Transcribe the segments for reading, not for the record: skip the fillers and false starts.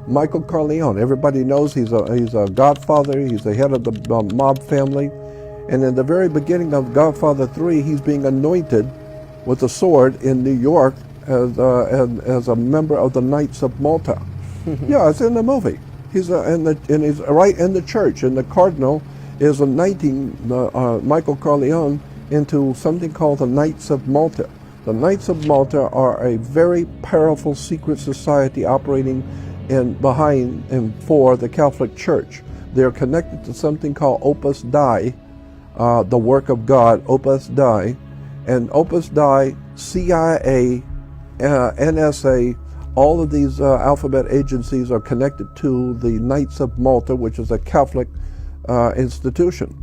Michael Corleone. Everybody knows he's a Godfather. He's the head of the mob family. And in the very beginning of Godfather 3, he's being anointed with a sword in New York as a member of the Knights of Malta. Yeah, it's in the movie. He's he's right in the church, and the cardinal is anointing Michael Corleone into something called the Knights of Malta. The Knights of Malta are a very powerful secret society operating behind and for the Catholic Church. They're connected to something called Opus Dei, the work of God, Opus Dei, and Opus Dei, CIA, NSA, all of these alphabet agencies are connected to the Knights of Malta, which is a Catholic institution.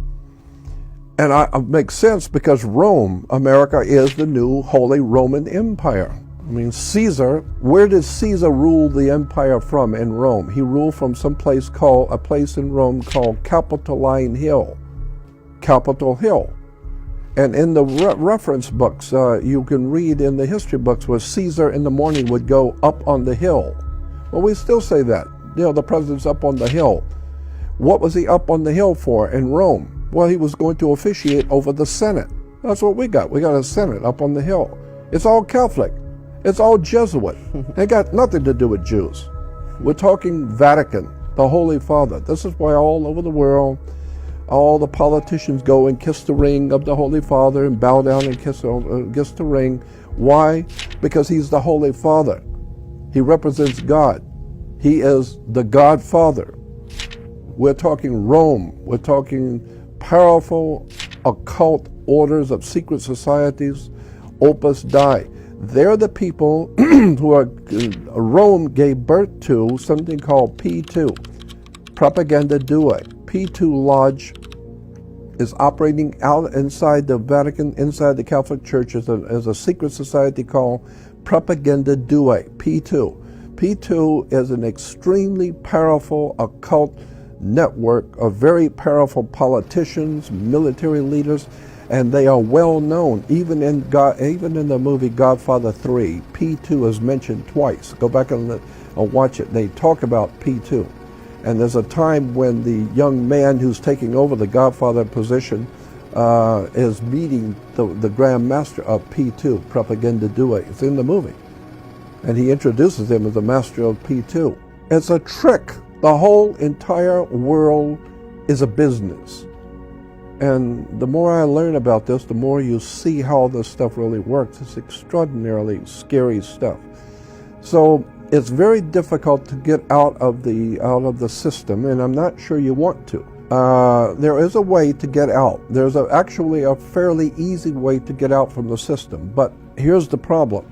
And it makes sense because Rome, America, is the new Holy Roman Empire. I mean, Caesar, where did Caesar rule the empire from in Rome? He ruled from a place in Rome called Capitoline Hill. Capitol Hill. And in the reference books, you can read in the history books where Caesar in the morning would go up on the hill. Well, we still say that. You know, the president's up on the hill. What was he up on the hill for in Rome? Well, he was going to officiate over the Senate. That's what we got. We got a Senate up on the hill. It's all Catholic. It's all Jesuit. It got nothing to do with Jews. We're talking Vatican, the Holy Father. This is why all over the world, all the politicians go and kiss the ring of the Holy Father and bow down and kiss the ring. Why? Because he's the Holy Father. He represents God. He is the Godfather. We're talking Rome. We're talking powerful occult orders of secret societies, Opus Dei. They're the people who Rome gave birth to something called P2, Propaganda Due. P2 Lodge is operating out inside the Vatican, inside the Catholic Church, as a secret society called Propaganda Due, P2. P2 is an extremely powerful occult network of very powerful politicians, military leaders, and they are well known. Even in the movie Godfather 3, P2 is mentioned twice. Go back and watch it. They talk about P2. And there's a time when the young man who's taking over the Godfather position is meeting the Grand Master of P2, Propaganda Due. It's in the movie. And he introduces him as the master of P2. It's a trick. The whole entire world is a business. And the more I learn about this, the more you see how this stuff really works. It's extraordinarily scary stuff. So it's very difficult to get out of the system, and I'm not sure you want to. There is a way to get out. There's actually a fairly easy way to get out from the system. But here's the problem.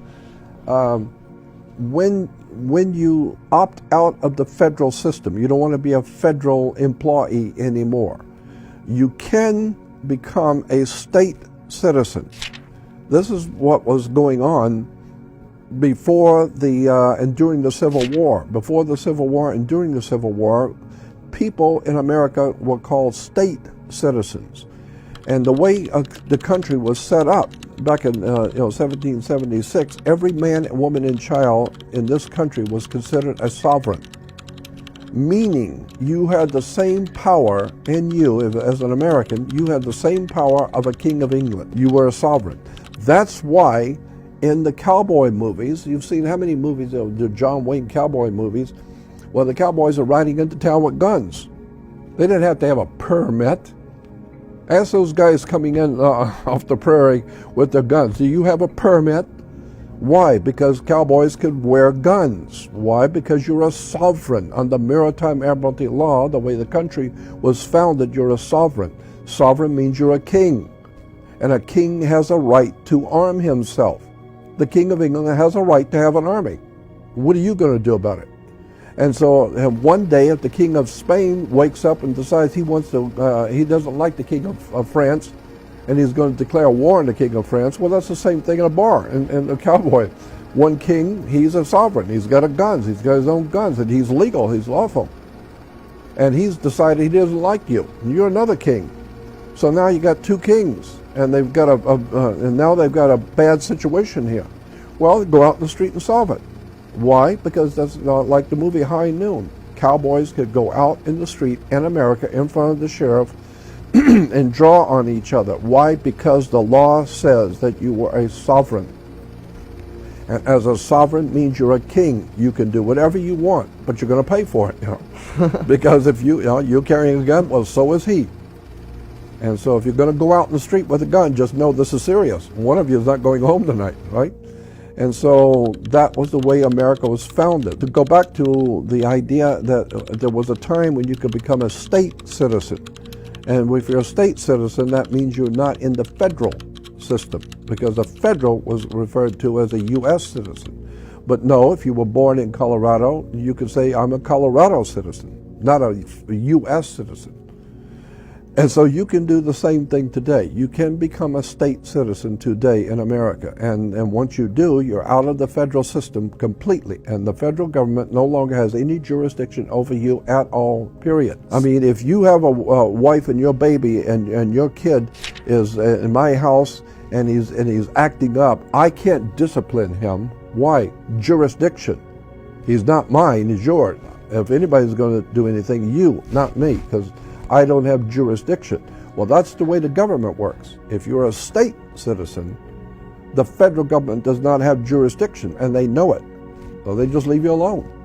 When you opt out of the federal system, you don't want to be a federal employee anymore. You can become a state citizen. This is what was going on before and during the Civil War. Before the Civil War and during the Civil War, people in America were called state citizens. And the way the country was set up back in 1776, every man, woman, and child in this country was considered a sovereign, meaning you had the same power in you, as an American, you had the same power of a king of England. You were a sovereign. That's why in the cowboy movies, you've seen how many movies, the John Wayne cowboy movies, well, the cowboys are riding into town with guns. They didn't have to have a permit. Ask those guys coming in off the prairie with their guns, do you have a permit? Why? Because cowboys could wear guns. Why? Because you're a sovereign. Under maritime admiralty law, the way the country was founded, you're a sovereign. Sovereign means you're a king. And a king has a right to arm himself. The King of England has a right to have an army. What are you going to do about it? And so one day, if the King of Spain wakes up and decides he doesn't like the King of France, and he's going to declare war on the King of France, well, that's the same thing in a bar and a cowboy. One king, he's a sovereign. He's got guns. He's got his own guns, and he's legal. He's lawful. And he's decided he doesn't like you. And you're another king. So now you got two kings, and they've got and now they've got a bad situation here. Well, go out in the street and solve it. Why? Because that's like the movie High Noon. Cowboys could go out in the street in America in front of the sheriff and draw on each other. Why? Because the law says that you were a sovereign. And as a sovereign means you're a king. You can do whatever you want, but you're going to pay for it. Because if you're carrying a gun, well, so is he. And so if you're going to go out in the street with a gun, just know this is serious. One of you is not going home tonight, right? And so that was the way America was founded. To go back to the idea that there was a time when you could become a state citizen. And if you're a state citizen, that means you're not in the federal system, because the federal was referred to as a U.S. citizen. But no, if you were born in Colorado, you could say, I'm a Colorado citizen, not a U.S. citizen. And so you can do the same thing today. You can become a state citizen today in America. And once you do, you're out of the federal system completely. And the federal government no longer has any jurisdiction over you at all, period. I mean, if you have a wife and your baby and your kid is in my house and he's acting up, I can't discipline him. Why? Jurisdiction. He's not mine, he's yours. If anybody's going to do anything, you, not me, because I don't have jurisdiction. Well, that's the way the government works. If you're a state citizen, the federal government does not have jurisdiction, and they know it. So they just leave you alone.